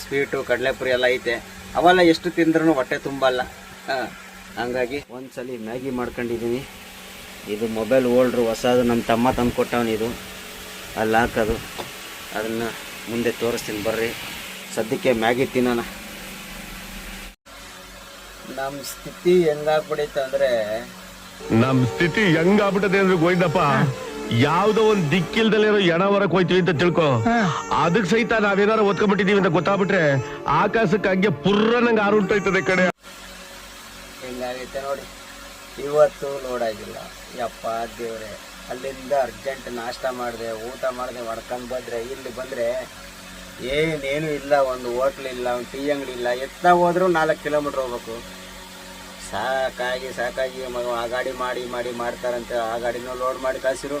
ಸ್ವೀಟು ಕಡಲೆಪುರಿ ಎಲ್ಲ ಐತೆ. ಅವೆಲ್ಲ ಎಷ್ಟು ತಿಂದ್ರೂ ಹೊಟ್ಟೆ ತುಂಬಲ್ಲ. ಹಂಗಾಗಿ ಒಂದ್ಸಲಿ ಮ್ಯಾಗಿ ಮಾಡ್ಕೊಂಡಿದ್ದೀನಿ. ಇದು ಮೊಬೈಲ್ ಓಲ್ಡ್ರು ಹೊಸದು, ನಮ್ಮ ತಮ್ಮ ತಂದು ಕೊಟ್ಟವನು. ಇದು ಅಲ್ಲಿ ಹಾಕೋದು, ಅದನ್ನು ಮುಂದೆ ತೋರಿಸ್ತೀನಿ ಬರ್ರಿ. ಸದ್ಯಕ್ಕೆ ಮ್ಯಾಗಿ ತಿನ್ನೋಣ. ನಮ್ಮ ಸ್ಥಿತಿ ಹೆಂಗಾಗ್ಬಿಡೈತೆ ಅಂದರೆ, ನಮ್ ಸ್ಥಿತಿ ಹೆಂಗಾಗ್ಬಿಟ್ಟದೆ ಅಂದ್ರೆ ಗೋವಿಂದಪ್ಪ, ಯಾವ್ದೋ ಒಂದ್ ದಿಕ್ಕಿಲ್ದಲ್ಲಿರೋ ಎಣ ಹೊರಕ್ ಹೋಯ್ತೀವಿ ಅಂತ ತಿಳ್ಕೊ. ಅದಕ್ ಸಹಿತ ನಾವೇನಾರು ಓದ್ಕೊಂಡ್ಬಿಟ್ಟಿದೀವಿ ಅಂತ ಗೊತ್ತಾಗ್ಬಿಟ್ರೆ ಆಕಾಶಕ್ಕೆ ಹಂಗೆ ಪುರ್ರ ನಂಗೆ ಆರುಂಟೋಯ್ತದೆ ಕಡೆ. ಹೆಂಗಾಗೈತೆ ನೋಡಿ. ಇವತ್ತು ಲೋಡ್ ಆಗಿಲ್ಲ, ಯಪ್ಪ ದೇವ್ರೆ. ಅಲ್ಲಿಂದ ಅರ್ಜೆಂಟ್ ನಾಷ್ಟ ಮಾಡಿದೆ, ಊಟ ಮಾಡಿದೆ, ಮಾಡ್ಕೊಂಡು ಬಂದರೆ ಇಲ್ಲಿ ಬಂದರೆ ಏನೇನು ಇಲ್ಲ. ಒಂದು ಹೋಟ್ಲ್ ಇಲ್ಲ, ಒಂದು ಟೀ ಅಂಗಡಿ ಇಲ್ಲ. ಎತ್ತ ಹೋದ್ರೂ 4 ಕಿಲೋಮೀಟ್ರ್ ಹೋಗ್ಬೇಕು. ಸಾಕಾಗಿ ಆ ಗಾಡಿ ಮಾಡ್ತಾರಂತೆ. ಆ ಗಾಡಿನೂ ಲೋಡ್ ಮಾಡಿ ಕಳಿಸಿರು,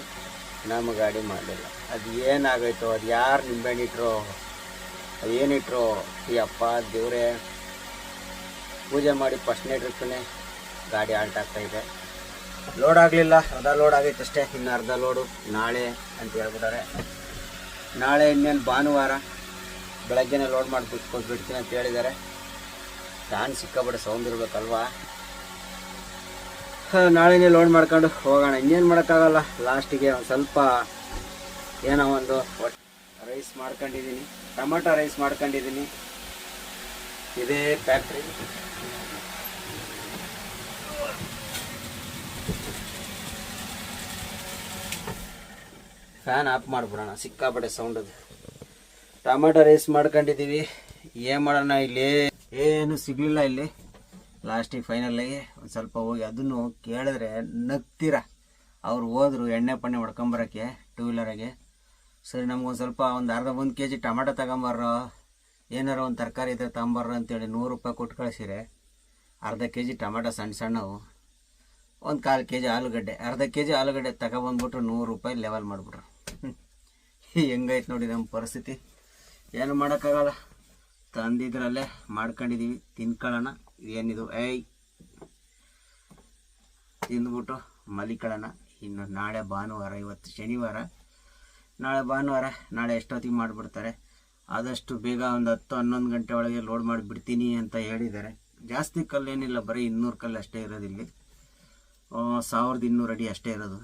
ನಮ್ಮ ಗಾಡಿ ಮಾಡಲಿಲ್ಲ. ಅದು ಏನಾಗೋಯ್ತು, ಅದು ಯಾರು ನಿಂಬೆಹಣ್ಣಿಟ್ರು, ಏನಿಟ್ರು, ಈ ಅಪ್ಪ ದೇವ್ರೆ. ಪೂಜೆ ಮಾಡಿ ಫಸ್ಟ್ನೇ ಟ್ರಿಪ್ಪನೇ ಗಾಡಿ ಆಲ್ಟ್ ಆಗ್ತಾಯಿದೆ. ಲೋಡ್ ಆಗಲಿಲ್ಲ, ಅರ್ಧ ಲೋಡ್ ಆಗೈತೆ ಅಷ್ಟೇ. ಇನ್ನು ಅರ್ಧ ಲೋಡು ನಾಳೆ ಅಂತ ಹೇಳ್ಬಿಟ್ಟಾರೆ. ನಾಳೆ ಇನ್ನೇನು ಭಾನುವಾರ ಬೆಳಗ್ಗೆನೇ ಲೋಡ್ ಮಾಡಿ ಬಿಡ್ತೀನಿ ಅಂತ ಹೇಳಿದ್ದಾರೆ. ಫ್ಯಾನ್ ಸಿಕ್ಕಾಬಿಟ್ಟೆ ಸೌಂಡ್ ಇರಬೇಕಲ್ವಾ. ನಾಳೆನೇ ಲೋಡ್ ಮಾಡ್ಕೊಂಡು ಹೋಗೋಣ. ಇನ್ನೇನು ಮಾಡೋಕ್ಕಾಗಲ್ಲ. ಲಾಸ್ಟಿಗೆ ಒಂದು ಸ್ವಲ್ಪ ಏನೋ ಒಂದು ರೈಸ್ ಮಾಡ್ಕೊಂಡಿದ್ದೀನಿ, ಟೊಮೆಟೊ ರೈಸ್ ಮಾಡ್ಕೊಂಡಿದ್ದೀನಿ. ಇದೇ ಫ್ಯಾಕ್ಟ್ರಿ. ಫ್ಯಾನ್ ಆಫ್ ಮಾಡಿಬಿಡೋಣ, ಸಿಕ್ಕಾಪಟ್ಟೆ ಸೌಂಡ್ ಅದು. ಟೊಮೆಟೊ ರೈಸ್ ಮಾಡ್ಕೊಂಡಿದ್ದೀವಿ. ಏನು ಮಾಡೋಣ, ಇಲ್ಲಿ ಏನು ಸಿಗಲಿಲ್ಲ. ಇಲ್ಲಿ ಲಾಸ್ಟಿಗೆ ಫೈನಲ್ಲಾಗಿ ಒಂದು ಸ್ವಲ್ಪ ಹೋಗಿ ಅದನ್ನು ಕೇಳಿದ್ರೆ ನಗ್ತೀರ. ಅವ್ರು ಹೋದ್ರು ಎಣ್ಣೆ ಪಣ್ಣೆ ಹೊಡ್ಕೊಂಬರೋಕ್ಕೆ 2 ವೀಲರಾಗೆ. ಸರಿ, ನಮ್ಗೊಂದು ಸ್ವಲ್ಪ ಒಂದು ಅರ್ಧ 1 kg ಟೊಮೆಟೊ ತಗೊಂಬರ್ರೋ, ಏನಾರ ಒಂದು ತರಕಾರಿ ಇದ್ರೆ ತಗೊಂಬರ್ರೋ ಅಂತೇಳಿ 100 ರೂಪಾಯಿ ಕೊಟ್ಟು ಕಳಿಸಿರೆ. ಅರ್ಧ kg ಟೊಮೆಟೊ ಸಣ್ಣವು, ಒಂದು 1/4 kg ಆಲೂಗಡ್ಡೆ, ಅರ್ಧ kg ಆಲೂಗಡ್ಡೆ ತಗೊಬಂದ್ಬಿಟ್ರು 100 ರೂಪಾಯಿ ಲೆವೆಲ್ ಮಾಡಿಬಿಟ್ರು. ಹೆಂಗೈತೆ ನೋಡಿ ನಮ್ಮ ಪರಿಸ್ಥಿತಿ. ಏನು ಮಾಡೋಕ್ಕಾಗಲ್ಲ. ತಂದಿದ್ರಲ್ಲೇ ಮಾಡ್ಕೊಂಡಿದ್ದೀವಿ, ತಿನ್ಕೊಳ್ಳೋಣ. ಏನಿದು ತಿಂದ್ಬಿಟ್ಟು ಮಲಿಕೊಳ್ಳೋಣ. ಇನ್ನು ನಾಳೆ ಭಾನುವಾರ, ಇವತ್ತು ಶನಿವಾರ. ನಾಳೆ ಭಾನುವಾರ, ನಾಳೆ ಎಷ್ಟೊತ್ತಿಗೆ ಮಾಡಿಬಿಡ್ತಾರೆ. ಆದಷ್ಟು ಬೇಗ ಒಂದು 10-11 ಗಂಟೆ ಒಳಗೆ ಲೋಡ್ ಮಾಡಿಬಿಡ್ತೀನಿ ಅಂತ ಹೇಳಿದ್ದಾರೆ. ಜಾಸ್ತಿ ಕಲ್ಲೇನಿಲ್ಲ, ಬರೀ 200 ಕಲ್ಲು ಅಷ್ಟೇ ಇರೋದಿಲ್ಲಿ. 1200 ಅಡಿ ಅಷ್ಟೇ ಇರೋದು.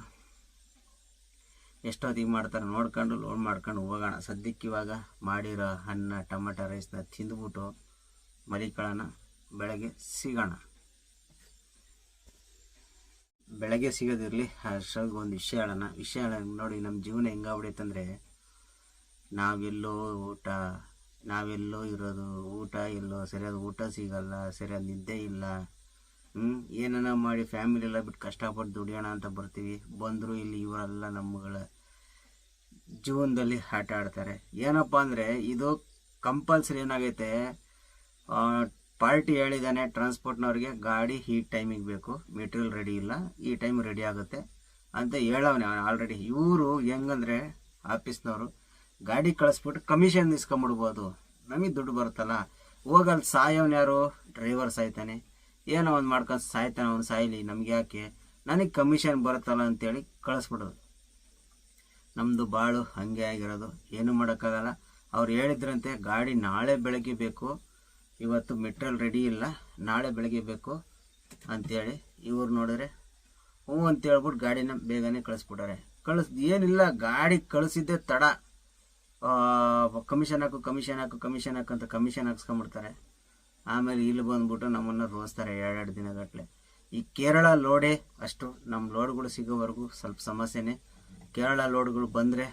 ಎಷ್ಟೊತ್ತಿಗೆ ಮಾಡ್ತಾರೆ ನೋಡ್ಕೊಂಡು ಲೋಡ್ ಮಾಡ್ಕೊಂಡು ಹೋಗೋಣ. ಸದ್ಯಕ್ಕೆ ಇವಾಗ ಮಾಡಿರೋ ಅನ್ನ ಟೊಮೆಟೊ ರೈಸ್ನ ತಿಂದ್ಬಿಟ್ಟು ಮಲಿಕೊಳ್ಳೋಣ. ಬೆಳಗ್ಗೆ ಸಿಗೋಣ. ಬೆಳಗ್ಗೆ ಸಿಗೋದಿರಲಿ, ಅಷ್ಟೊಂದು ಒಂದು ವಿಷಯ ಹೇಳೋಣ. ನೋಡಿ, ನಮ್ಮ ಜೀವನ ಹೆಂಗಾಗ್ಬಿಡೈತಂದರೆ, ನಾವೆಲ್ಲೋ ಇರೋದು, ಊಟ ಎಲ್ಲೋ ಸರಿಯಾದ ಊಟ ಸಿಗಲ್ಲ, ಸರಿಯಾದ ನಿದ್ದೆ ಇಲ್ಲ. ಏನನ್ನ ಮಾಡಿ ಫ್ಯಾಮಿಲಿ ಎಲ್ಲ ಬಿಟ್ಟು ಕಷ್ಟಪಟ್ಟು ದುಡಿಯೋಣ ಅಂತ ಬರ್ತೀವಿ. ಬಂದರೂ ಇಲ್ಲಿ ಇವರೆಲ್ಲ ನಮ್ಮಗಳ ಜೀವನದಲ್ಲಿ ಆಟ ಆಡ್ತಾರೆ. ಏನಪ್ಪ ಅಂದರೆ, ಇದು ಕಂಪಲ್ಸರಿ ಏನಾಗೈತೆ, ಪಾರ್ಟಿ ಹೇಳಿದ್ದಾನೆ ಟ್ರಾನ್ಸ್ಪೋರ್ಟ್ನವ್ರಿಗೆ, ಗಾಡಿ ಈ ಟೈಮಿಗೆ ಬೇಕು, ಮೆಟೀರಿಯಲ್ ರೆಡಿ ಇಲ್ಲ, ಈ ಟೈಮ್ ರೆಡಿ ಆಗುತ್ತೆ ಅಂತ ಹೇಳವನೆ ಆಲ್ರೆಡಿ. ಇವರು ಹೆಂಗಂದರೆ, ಆಫೀಸ್ನವರು ಗಾಡಿ ಕಳಿಸ್ಬಿಟ್ಟು ಕಮಿಷನ್ ಇಸ್ಕೊಂಬಿಡ್ಬೋದು. ನಮಗೆ ದುಡ್ಡು ಬರುತ್ತಲ್ಲ. ಹೋಗಲ್ಲಿ ಸಾಯೋನು ಯಾರು? ಡ್ರೈವರ್ ಸಾಯ್ತಾನೆ. ಏನೋ ಒಂದು ಮಾಡ್ಕೊಂಡು ಸಾಯ್ತಾನೆ, ಅವ್ನು ಸಾಯ್ಲಿ, ನಮ್ಗೆ ಯಾಕೆ, ನನಗೆ ಕಮಿಷನ್ ಬರುತ್ತಲ್ಲ ಅಂತೇಳಿ ಕಳಿಸ್ಬಿಡೋದು. ನಮ್ಮದು ಬಾಳು ಹಾಗೆ ಆಗಿರೋದು, ಏನು ಮಾಡೋಕ್ಕಾಗಲ್ಲ. ಅವ್ರು ಹೇಳಿದ್ರಂತೆ ಗಾಡಿ ನಾಳೆ ಬೆಳಗ್ಗೆ ಬೇಕು, ಇವತ್ತು ಮೆಟ್ರಿಯಲ್ ರೆಡಿ ಇಲ್ಲ, ನಾಳೆ ಬೆಳಗ್ಗೆ ಬೇಕು ಅಂಥೇಳಿ. ಇವ್ರು ನೋಡಿದ್ರೆ ಹ್ಞೂ ಅಂತ ಹೇಳ್ಬಿಟ್ಟು ಗಾಡಿನ ಬೇಗನೆ ಕಳಿಸ್ಬಿಟ್ಟಾರೆ. ಏನಿಲ್ಲ, ಗಾಡಿ ಕಳಿಸಿದ್ದೆ ತಡ. ಕಮಿಷನ್ ಹಾಕು ಅಂತ ಕಮಿಷನ್ ಹಾಕ್ಸ್ಕೊಂಬಿಡ್ತಾರೆ. ಆಮೇಲೆ ಇಲ್ಲಿ ಬಂದ್ಬಿಟ್ಟು ನಮ್ಮನ್ನು ರೋಸ್ತಾರೆ 2 ದಿನಗಟ್ಟಲೆ. ಈ ಕೇರಳ ಲೋಡೇ ಅಷ್ಟು, ನಮ್ಮ ಲೋಡ್ಗಳು ಸಿಗೋವರೆಗೂ ಸ್ವಲ್ಪ ಸಮಸ್ಯೆನೇ. ಕೇರಳ ಲೋಡ್ಗಳು ಬಂದರೆ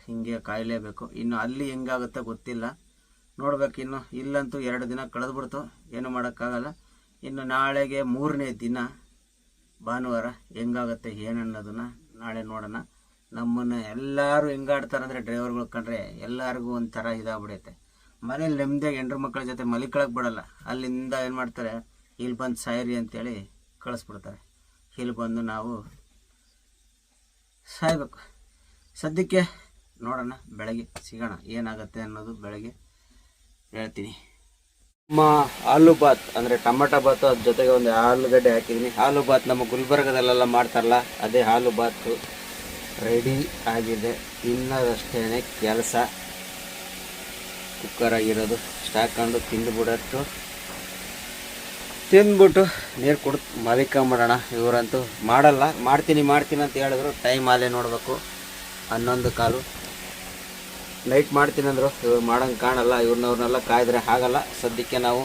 ಹಿಂಗೆ ಕಾಯಲೇಬೇಕು. ಇನ್ನು ಅಲ್ಲಿ ಹೆಂಗಾಗುತ್ತೆ ಗೊತ್ತಿಲ್ಲ, ನೋಡ್ಬೇಕು. ಇನ್ನು ಇಲ್ಲಂತೂ 2 ದಿನ ಕಳೆದ್ಬಿಡ್ತು, ಏನು ಮಾಡೋಕ್ಕಾಗಲ್ಲ. ಇನ್ನು ನಾಳೆಗೆ 3ನೇ ದಿನ ಭಾನುವಾರ, ಹೆಂಗಾಗುತ್ತೆ ಏನನ್ನೋದನ್ನು ನಾಳೆ ನೋಡೋಣ. ನಮ್ಮನ್ನು ಎಲ್ಲರೂ ಹೆಂಗಾಡ್ತಾರಂದರೆ ಡ್ರೈವರ್ಗಳು ಕಂಡ್ರೆ ಎಲ್ಲರಿಗೂ ಒಂಥರ ಇದಾಗ್ಬಿಡೈತೆ. ಮನೇಲಿ ನೆಮ್ಮದಿಯಾಗಿ ಹೆಂಡ್ರು ಮಕ್ಕಳ ಜೊತೆ ಮಲಿಕೊಳಕ್ಕೆ ಬಿಡಲ್ಲ. ಅಲ್ಲಿಂದ ಏನು ಮಾಡ್ತಾರೆ, ಇಲ್ಲಿ ಬಂದು ಸಾಯಿರಿ ಅಂತೇಳಿ ಕಳಿಸ್ಬಿಡ್ತಾರೆ. ಇಲ್ಲಿ ಬಂದು ನಾವು ಸಾಯ್ಬೇಕು. ಸದ್ಯಕ್ಕೆ ನೋಡೋಣ, ಬೆಳಗ್ಗೆ ಸಿಗೋಣ, ಏನಾಗುತ್ತೆ ಅನ್ನೋದು ಬೆಳಗ್ಗೆ ಹೇಳ್ತೀನಿ. ಆಲೂ ಬಾತ್ ಅಂದರೆ ಟೊಮಟೊ ಬಾತು, ಅದ್ರ ಜೊತೆಗೆ ಒಂದು ಆಲೂಗಡ್ಡೆ ಹಾಕಿದ್ದೀನಿ. ಆಲೂ ಬಾತ್ ನಮ್ಮ ಗುಲ್ಬರ್ಗದಲ್ಲೆಲ್ಲ ಮಾಡ್ತಾರಲ್ಲ, ಅದೇ ಆಲೂ ಬಾತು ರೆಡಿ ಆಗಿದೆ. ಇನ್ನದಷ್ಟೇ ಕೆಲಸ. ಕುಕ್ಕರ್ ಆಗಿರೋದು ಸ್ಟಾಕೊಂಡು ತಿಂದ್ಬಿಟ್ಟು ನೀರು ಕುಡಿದು ಮಲಿಕೊಂಬಿಡೋಣ. ಇವರಂತೂ ಮಾಡಲ್ಲ, ಮಾಡ್ತೀನಿ ಅಂತ ಹೇಳಿದ್ರು. ಟೈಮ್ ಅಲ್ಲೇ ನೋಡಬೇಕು, 11:15. ನೈಟ್ ಮಾಡ್ತೀನಿ ಅಂದರು, ಇವ್ರು ಮಾಡೋಂಗೆ ಕಾಣಲ್ಲ. ಇವ್ರನ್ನೆಲ್ಲ ಕಾಯ್ದರೆ ಆಗಲ್ಲ. ಸದ್ಯಕ್ಕೆ ನಾವು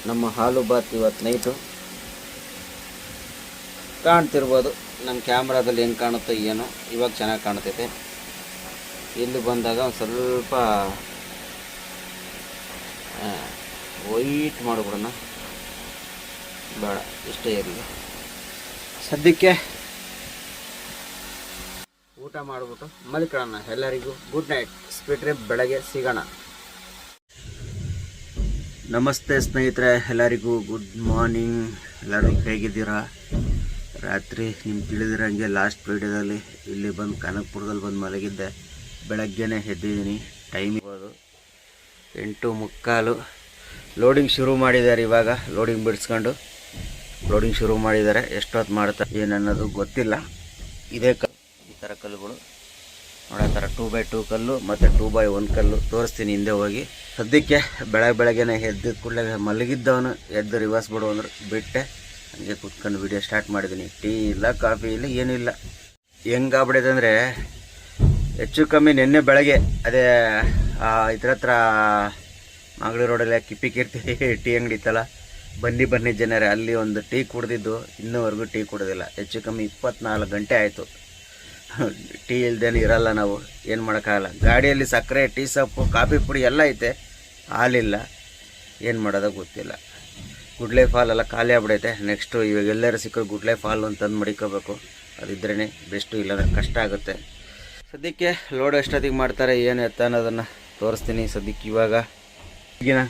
ನಮ್ಮ ಆಲೂ ಬಾತ್ ಇವತ್ತು ನೈಟು ಕಾಣ್ತಿರ್ಬೋದು. ನಮ್ಮ ಕ್ಯಾಮ್ರಾದಲ್ಲಿ ಹೆಂಗೆ ಕಾಣುತ್ತೋ ಏನೋ, ಇವಾಗ ಚೆನ್ನಾಗಿ ಕಾಣ್ತೈತೆ. ಇಲ್ಲಿ ಬಂದಾಗ ಒಂದು ಸ್ವಲ್ಪ ವೈಟ್ ಮಾಡಿಬಿಡೋಣ, ಬೇಡ ಇಷ್ಟೇ ಇರಲಿ. ಸದ್ಯಕ್ಕೆ ಊಟ ಮಾಡಿಬಿಟ್ಟು ಮಲಿಕೊಳ್ಳೋಣ. ಎಲ್ಲರಿಗೂ ಗುಡ್ ನೈಟ್. ಸ್ಪೀಟ್ರೆ ಬೆಳಗ್ಗೆ ಸಿಗೋಣ. ನಮಸ್ತೆ ಸ್ನೇಹಿತರೆ, ಎಲ್ಲರಿಗೂ ಗುಡ್ ಮಾರ್ನಿಂಗ್. ಎಲ್ಲರೂ ಹೇಗಿದ್ದೀರಾ? ರಾತ್ರಿ ನಿಮ್ಗೆ ತಿಳಿದಿರೋಂಗೆ ಲಾಸ್ಟ್ ವೀಡಿಯೋದಲ್ಲಿ ಇಲ್ಲಿ ಬಂದು ಕನಕಪುರದಲ್ಲಿ ಬಂದು ಮಲಗಿದ್ದೆ. ಬೆಳಗ್ಗೆನೇ ಎದ್ದಿದ್ದೀನಿ. ಟೈಮ್ ಇರ್ಬೋದು 8:45. ಲೋಡಿಂಗ್ ಶುರು ಮಾಡಿದ್ದಾರೆ. ಇವಾಗ ಲೋಡಿಂಗ್ ಬಿಡಿಸ್ಕೊಂಡು ಲೋಡಿಂಗ್ ಶುರು ಮಾಡಿದ್ದಾರೆ. ಎಷ್ಟೊತ್ತು ಮಾಡ್ತಾರೆ ಏನನ್ನೋದು ಗೊತ್ತಿಲ್ಲ. ಇದೇ ಈ ಥರ ಕಲ್ಲುಗಳು ನೋಡೋ ಥರ 2x2 ಕಲ್ಲು ಮತ್ತು 2x1 ಕಲ್ಲು ತೋರಿಸ್ತೀನಿ ಹಿಂದೆ ಹೋಗಿ. ಸದ್ಯಕ್ಕೆ ಬೆಳಗ್ಗೆನೇ ಎದ್ದ ಕೂಡಲೇ ಮಲಗಿದ್ದವನು ಎದ್ದು ರಿವರ್ಸ್ ಬಿಡು ಅಂದ್ರೆ ಬಿಟ್ಟೆ. ಹಂಗೆ ಕೂತ್ಕೊಂಡು ವಿಡಿಯೋ ಸ್ಟಾರ್ಟ್ ಮಾಡಿದ್ದೀನಿ. ಟೀ ಇಲ್ಲ, ಕಾಫಿ ಇಲ್ಲ, ಏನೂ ಇಲ್ಲ. ಹೆಂಗಾಗ್ಬಿಡೈತೆ ಅಂದರೆ ಹೆಚ್ಚು ಕಮ್ಮಿ ನಿನ್ನೆ ಬೆಳಗ್ಗೆ ಅದೇ ಇದ್ರ ಹತ್ರ ಮಾಗಡಿ ರೋಡಲ್ಲಿ ಕಿರ್ತಿ ಟೀ ಅಂಗಡಿ ಇತ್ತಲ್ಲ, ಬನ್ನಿ ಜನರೇ, ಅಲ್ಲಿ ಒಂದು ಟೀ ಕುಡ್ದಿದ್ದು ಇನ್ನೂವರೆಗೂ ಟೀ ಕುಡ್ದಿಲ್ಲ. ಹೆಚ್ಚು ಕಮ್ಮಿ 24 ಗಂಟೆ ಆಯಿತು. ಟೀ ಇಲ್ದೇನೆ ಇರಲ್ಲ ನಾವು, ಏನು ಮಾಡೋಕ್ಕಾಗಲ್ಲ. ಗಾಡಿಯಲ್ಲಿ ಸಕ್ಕರೆ, ಟೀ ಸೊಪ್ಪು, ಕಾಫಿ ಪುಡಿ ಎಲ್ಲ ಐತೆ, ಹಾಲಿಲ್ಲ. ಏನು ಮಾಡೋದೋ ಗೊತ್ತಿಲ್ಲ. ಗುಡ್ಲೆ ಫಾಲ್ ಎಲ್ಲ ಖಾಲಿ ಆಗ್ಬಿಡೈತೆ. ನೆಕ್ಸ್ಟು ಇವಾಗ ಎಲ್ಲರೂ ಸಿಕ್ಕೋ ಗುಡ್ಲೆ ಫಾಲ್ ಅಂತಂದು ಮಡಿಕೋಬೇಕು. ಅದಿದ್ರೇ ಬೆಸ್ಟು, ಇಲ್ಲಾಂದ್ರೆ ಕಷ್ಟ ಆಗುತ್ತೆ. ಸದ್ಯಕ್ಕೆ ಲೋಡ್ ಎಷ್ಟೊತ್ತಿಗೆ ಮಾಡ್ತಾರೆ ಏನು ಎತ್ತ ಅನ್ನೋದನ್ನು ತೋರಿಸ್ತೀನಿ. ಸದ್ಯಕ್ಕೆ ಇವಾಗ ಈಗಿನ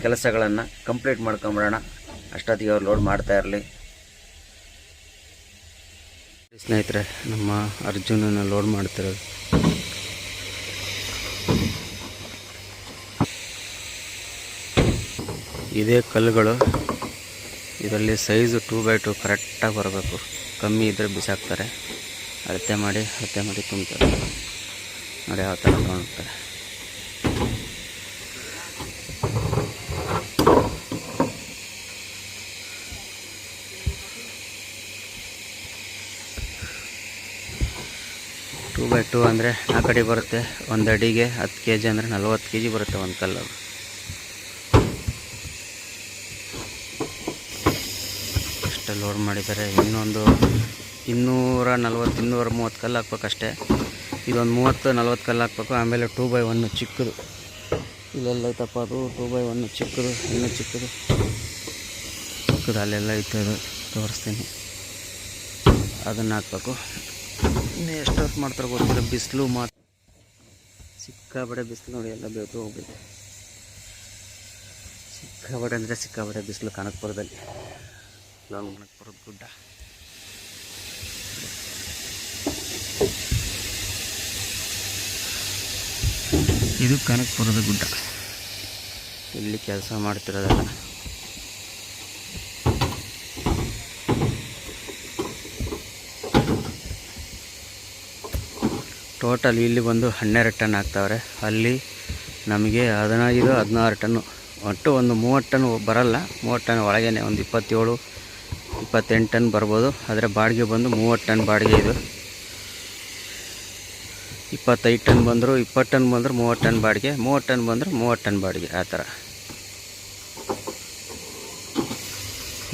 ಕೆಲಸಗಳನ್ನು ಕಂಪ್ಲೀಟ್ ಮಾಡ್ಕೊಂಬಿಡೋಣ. ಅಷ್ಟೊತ್ತಿಗೆ ಅವ್ರು ಲೋಡ್ ಮಾಡ್ತಾ ಇರಲಿ. ಸ್ನೇಹಿತರೆ, ನಮ್ಮ ಅರ್ಜುನನ್ನು ಲೋಡ್ ಮಾಡ್ತಿರೋದು. ಇದೇ ಕಲ್ಲುಗಳು. ಇದರಲ್ಲಿ ಸೈಜು 2x2 ಕರೆಕ್ಟಾಗಿ ಬರಬೇಕು. ಕಮ್ಮಿ ಇದ್ದರೆ ಬಿಸಾಕ್ತಾರೆ. ಅಳತೆ ಮಾಡಿ ತುಂಬ್ತಾರೆ. ನೋಡಿ ಯಾವ ಥರ ತೊಗೊಂಡ್ತಾರೆ. ಟೂ ಬೈ ಟೂ ಅಂದರೆ 4 ಅಡಿ ಬರುತ್ತೆ. ಒಂದು ಅಡಿಗೆ 10 kg ಅಂದರೆ 40 kg ಬರುತ್ತೆ ಒಂದು ಕಲ್ಲು. ಅಷ್ಟೇ ಲೋಡ್ ಮಾಡಿದ್ದಾರೆ. ಇನ್ನೊಂದು 240-230 ಕಲ್ಲು ಹಾಕ್ಬೇಕಷ್ಟೇ. ಇದೊಂದು 30-40 ಕಲ್ಲು ಹಾಕ್ಬೇಕು. ಆಮೇಲೆ 2x1 ಚಿಕ್ಕದು ಇಲ್ಲೆಲ್ಲ ಐತಪ್ಪ, ಅದು 2x1 ಚಿಕ್ಕದು, ಇನ್ನೂ ಚಿಕ್ಕದು ಅಲ್ಲೆಲ್ಲ ಐತೆ. ಅದು ತೋರಿಸ್ತೀನಿ, ಅದನ್ನು ಹಾಕ್ಬೇಕು. ಇನ್ನೂ ಎಷ್ಟೊತ್ತು ಮಾಡ್ತಾರೆ ಗೊತ್ತಿಲ್ಲ. ಬಿಸಿಲು ಸಿಕ್ಕಾಬಡೆ ಬಿಸಿಲು ನೋಡಿ, ಎಲ್ಲ ಬೇತು ಹೋಗ್ಬೇಕು. ಸಿಕ್ಕಾಬಡೆ ಅಂದರೆ ಸಿಕ್ಕಾಬಡೆ ಬಿಸಿಲು ಕನಕಪುರದಲ್ಲಿ. ಕನಕಪುರದ ಗುಡ್ಡ ಇದು. ಕನಕಪುರದ ಗುಡ್ಡ, ಇಲ್ಲಿ ಕೆಲಸ ಮಾಡ್ತಿರೋದಲ್ಲ. ಟೋಟಲ್ ಇಲ್ಲಿ ಬಂದು 12 ಟನ್ ಆಗ್ತಾವ್ರೆ. ಅಲ್ಲಿ ನಮಗೆ 15 16 ಟನ್ನು, ಒಟ್ಟು ಒಂದು 30 ಟನ್ ಬರಲ್ಲ. 30 ಟನ್ ಒಳಗೇ ಒಂದು 27 28 ಟನ್ ಬರ್ಬೋದು. ಆದರೆ ಬಾಡಿಗೆ ಬಂದು 30 ಟನ್ ಬಾಡಿಗೆ. ಇದು 25 ಟನ್ ಬಂದರು, 20 ಟನ್ ಬಂದರು 30 ಟನ್ ಬಾಡಿಗೆ, 30 ಟನ್ ಬಂದರು 30 ಟನ್ ಬಾಡಿಗೆ. ಆ ಥರ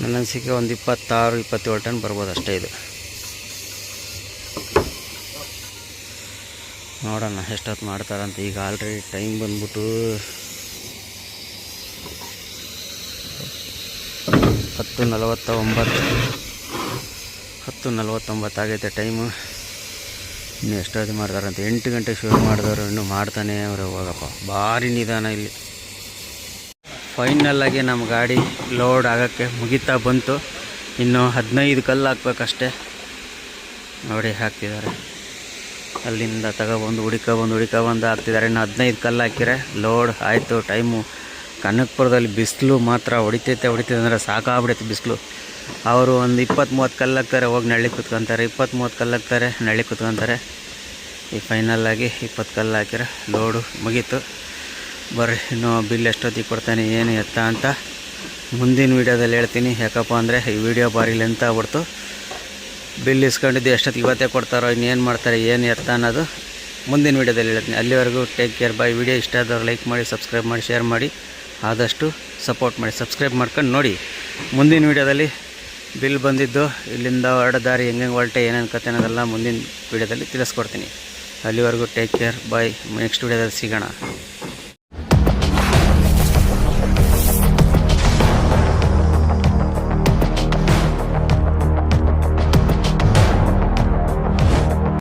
ನನ್ನ ಅನಿಸಿಕೆ ಒಂದು 26 27 ಟನ್ ಬರ್ಬೋದು ಅಷ್ಟೇ. ಇದು ನೋಡೋಣ ಎಷ್ಟೊತ್ತು ಮಾಡ್ತಾರಂತ. ಈಗ ಆಲ್ರೆಡಿ ಟೈಮ್ ಬಂದ್ಬಿಟ್ಟು 10:49 ಆಗೈತೆ ಟೈಮು. ಇನ್ನು ಎಷ್ಟೊತ್ತು ಮಾಡ್ತಾರಂತ. 8 ಗಂಟೆಗೆ ಶುರು ಮಾಡಿದವರು ಇನ್ನೂ ಮಾಡ್ತಾನೆ ಅವರು. ಹೋಗಪ್ಪ, ಭಾರಿ ನಿಧಾನ ಇಲ್ಲಿ. ಫೈನಲ್ಲಾಗಿ ನಮ್ಮ ಗಾಡಿ ಲೋಡ್ ಆಗೋಕ್ಕೆ ಮುಗಿತಾ ಬಂತು. ಇನ್ನು 15 ಕಲ್ಲು ಹಾಕ್ಬೇಕಷ್ಟೆ. ನೋಡಿ ಹಾಕ್ತಿದ್ದಾರೆ. ಅಲ್ಲಿಂದ ತಗೊಬಂದು ಹುಡಿಕೊಬಂದು ಹಾಕ್ತಿದ್ದಾರೆ. ಇನ್ನು 15 ಕಲ್ಲು ಹಾಕಿರೆ ಲೋಡ್ ಆಯಿತು. ಟೈಮು ಕನಕಪುರದಲ್ಲಿ ಬಿಸಿಲು ಮಾತ್ರ ಹೊಡಿತೈತೆ ಅಂದರೆ ಸಾಕಾಗ್ಬಿಡೈತೆ ಬಿಸಿಲು. ಅವರು ಒಂದು 20-30 ಕಲ್ಲು ಹಾಕ್ತಾರೆ, ಹೋಗಿ ನಳ್ಳಿ ಕುತ್ಕೊತಾರೆ. 20-30 ಕಲ್ಲು ಹಾಕ್ತಾರೆ, ನಳ್ಳಿ ಕುತ್ಕೊತಾರೆ. ಈ ಫೈನಲ್ಲಾಗಿ 20 ಕಲ್ಲು ಹಾಕಿರೆ ಲೋಡು ಮುಗೀತು. ಬರ್ರಿ, ಇನ್ನು ಬಿಲ್ ಎಷ್ಟೊತ್ತಿಗೆ ಕೊಡ್ತಾನೆ ಏನು ಎತ್ತ ಅಂತ ಮುಂದಿನ ವೀಡಿಯೋದಲ್ಲಿ ಹೇಳ್ತೀನಿ. ಯಾಕಪ್ಪ ಅಂದರೆ ಈ ವಿಡಿಯೋ ಭಾರಿ ಲೆಂತ್ ಆಗ್ಬಿಡ್ತು. ಬಿಲ್ ಇಸ್ಕೊಂಡಿದ್ದು ಎಷ್ಟೊತ್ತಿಗೆ ಇವತ್ತೇ ಕೊಡ್ತಾರೋ, ಇನ್ನೇನು ಮಾಡ್ತಾರೆ ಏನು ಎತ್ತ ಅನ್ನೋದು ಮುಂದಿನ ವೀಡಿಯೋದಲ್ಲಿ ಹೇಳ್ತೀನಿ. ಅಲ್ಲಿವರೆಗೂ ಟೇಕ್ ಕೇರ್, ಬಾಯ್. ವಿಡಿಯೋ ಇಷ್ಟ ಆದವ್ರು ಲೈಕ್ ಮಾಡಿ, ಸಬ್ಸ್ಕ್ರೈಬ್ ಮಾಡಿ, ಶೇರ್ ಮಾಡಿ, ಆದಷ್ಟು ಸಪೋರ್ಟ್ ಮಾಡಿ. ಸಬ್ಸ್ಕ್ರೈಬ್ ಮಾಡ್ಕೊಂಡು ನೋಡಿ. ಮುಂದಿನ ವೀಡಿಯೋದಲ್ಲಿ ಬಿಲ್ ಬಂದಿದ್ದು, ಇಲ್ಲಿಂದ ಹೊರಡ ದಾರಿ ಹೆಂಗೆ ಹೊರಟೆ, ಏನೇನು ಕತೆ ಅನ್ನೋದೆಲ್ಲ ಮುಂದಿನ ವೀಡಿಯೋದಲ್ಲಿ ತಿಳಿಸ್ಕೊಡ್ತೀನಿ. ಅಲ್ಲಿವರೆಗೂ ಟೇಕ್ ಕೇರ್, ಬಾಯ್. ನೆಕ್ಸ್ಟ್ ವೀಡಿಯೋದಲ್ಲಿ ಸಿಗೋಣ.